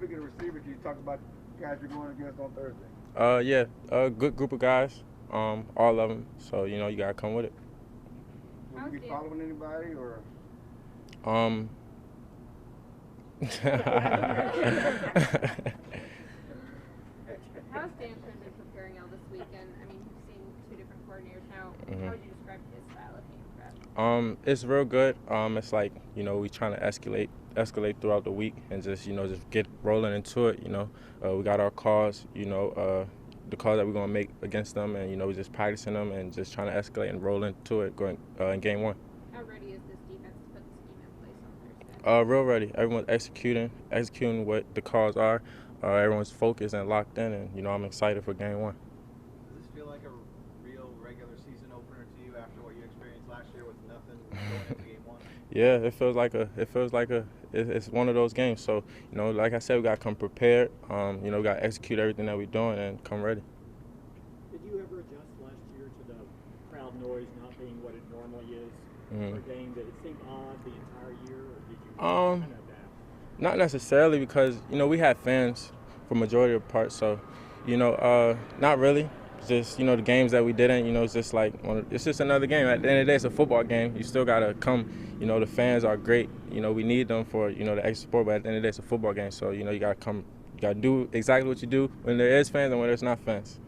speaking of receivers, can you talk about guys you're going against on Thursday? Yeah, a good group of guys, all of them. So you gotta come with it. Will you be following anybody or? Um, How's Stanford been preparing y'all this weekend? I mean, you've seen two different coordinators now. How would you describe his style of game prep? It's real good. It's like we trying to escalate throughout the week and just get rolling into it. We got our calls. The calls that we're gonna make against them, and we're just practicing them and just trying to escalate and roll into it going in game one. How ready is this defense to put the scheme in place on Thursday? Real ready. Everyone's executing what the calls are. Everyone's focused and locked in, and I'm excited for game one. Does this feel like a real regular season opener to you after what you experienced last year with nothing going into game one? Yeah, it's one of those games. So like I said, we gotta come prepared. We gotta execute everything that we're doing and come ready. Did you ever adjust last year to the crowd noise not being what it normally is for a game? That it seemed odd the entire year, or did you kind of adapt? Not necessarily, because we had fans for majority of the part. So not really. Just the games that we didn't, it's just like it's just another game. At the end of the day, it's a football game. You still gotta come. The fans are great. We need them for the extra support. But at the end of the day, it's a football game. So you gotta come. You gotta do exactly what you do when there is fans and when there's not fans.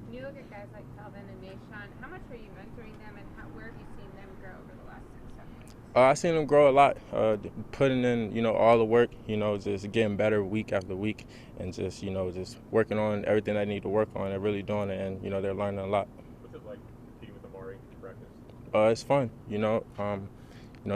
When you look at guys like Calvin and Mayshawn, how much are you mentoring them, and where have you seen them grow over the last 6-7 weeks? I've seen them grow a lot, putting in, all the work, just getting better week after week, and just working on everything they need to work on and really doing it, and, they're learning a lot. What's it like competing with Amari in practice? It's fun,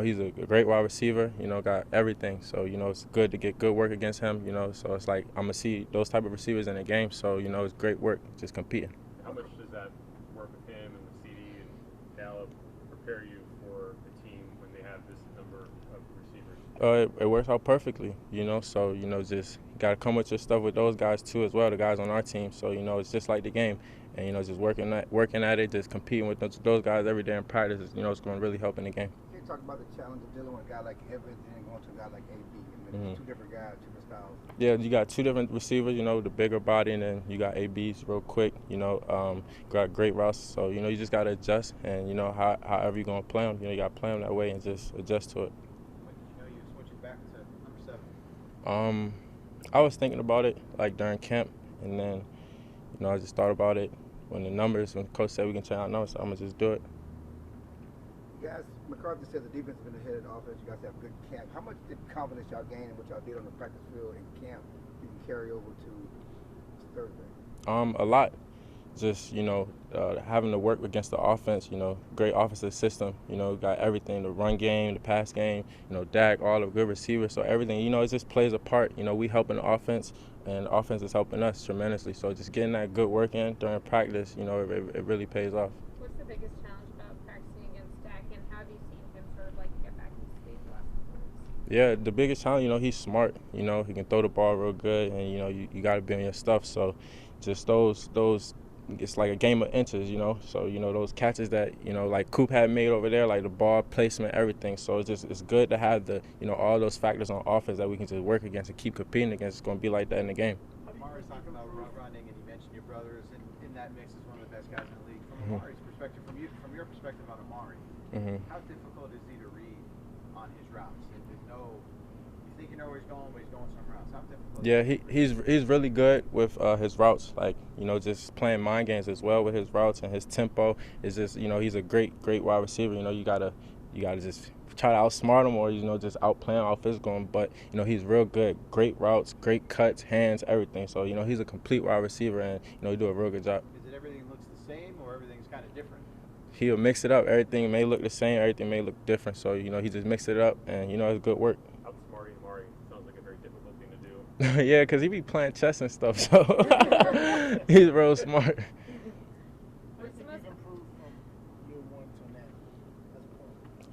he's a great wide receiver, got everything, so, it's good to get good work against him, so it's like I'm going to see those type of receivers in the game, so, it's great work just competing. How much does that work with him and with CD and Gallup prepare you for the team when they have this number of receivers? It works out perfectly, so, just got to come with your stuff with those guys too as well, the guys on our team. So, it's just like the game. And, just working at it, just competing with those guys every day in practice, it's going to really help in the game. Can you talk about the challenge of dealing with a guy like Evans and going to a guy like AB? I mean, two different guys, different styles. Yeah, you got two different receivers, the bigger body, and then you got ABs real quick, got great routes. So, you just got to adjust, and, however you're going to play them, you got to play them that way and just adjust to it. When did you know you were switching back to number 7? I was thinking about it, like, during camp, and then, I just thought about it when the coach said we can change our numbers, so I'm going to just do it. Guys, McCarthy said the defense has been ahead of the offense. You guys have good camp. How much did confidence y'all gain in what y'all did on the practice field and camp you can carry over to Thursday? A lot. Just, having to work against the offense, great offensive system, got everything, the run game, the pass game, Dak, all the good receivers, so everything, it just plays a part. We helping the offense, and the offense is helping us tremendously. So just getting that good work in during practice, it really pays off. What's the biggest challenge about practicing against Dak, and how have you seen him sort of get back to speed the last couple weeks? Yeah, the biggest challenge, he's smart. He can throw the ball real good, and you got to be on your stuff. So just those. It's like a game of inches, So those catches that like Coop had made over there, like the ball placement, everything. So it's good to have the all those factors on offense that we can just work against and keep competing against. It's going to be like that in the game. Amari's talking about running, and you mentioned your brothers, and in that mix is one of the best guys in the league. From Amari's perspective, from your perspective on Amari, how difficult is he to read on his routes and to know? You think you know where he's going, but he's going somewhere else. How difficult? Yeah, he's really good with his routes, like just playing mind games as well with his routes and his tempo. Is just he's a great wide receiver. You gotta just try to outsmart him or just outplay him, out-physical him. But he's real good, great routes, great cuts, hands, everything. So he's a complete wide receiver, and he do a real good job. Is it everything looks the same or everything's kind of different? He'll mix it up. Everything may look the same, everything may look different. So he just mixed it up, and it's good work. Outsmarting Amari sounds like a very difficult thing to do. Yeah, because he be playing chess and stuff, so he's real smart.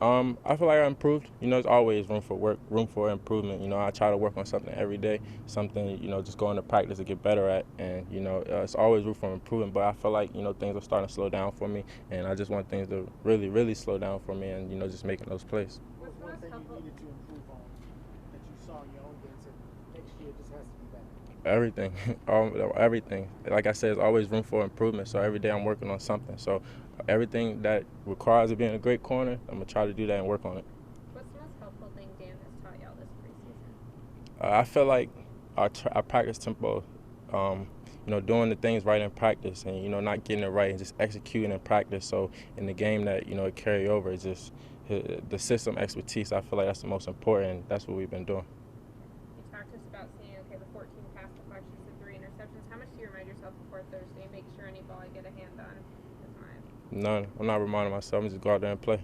I feel like I improved. There's always room for work, room for improvement. I try to work on something every day, something, just going to practice to get better at. And, it's always room for improvement. But I feel like, things are starting to slow down for me. And I just want things to really, really slow down for me and, just making those plays. What's one thing you needed to improve on that you saw in your own games that next year just has be better? Everything, everything. Like I said, there's always room for improvement. So every day I'm working on something. So everything that requires of being a great corner, I'm gonna try to do that and work on it. What's the most helpful thing Dan has taught y'all this preseason? I feel like our practice tempo, doing the things right in practice and not getting it right and just executing in practice. So in the game that it carry over is just the system expertise. I feel like that's the most important. And that's what we've been doing. You talked to us about seeing the 14 pass deflections, the 3 interceptions. How much do you remind yourself before Thursday? Make sure any ball I get a hand on is mine. None. I'm not reminding myself. I'm just go out there and play.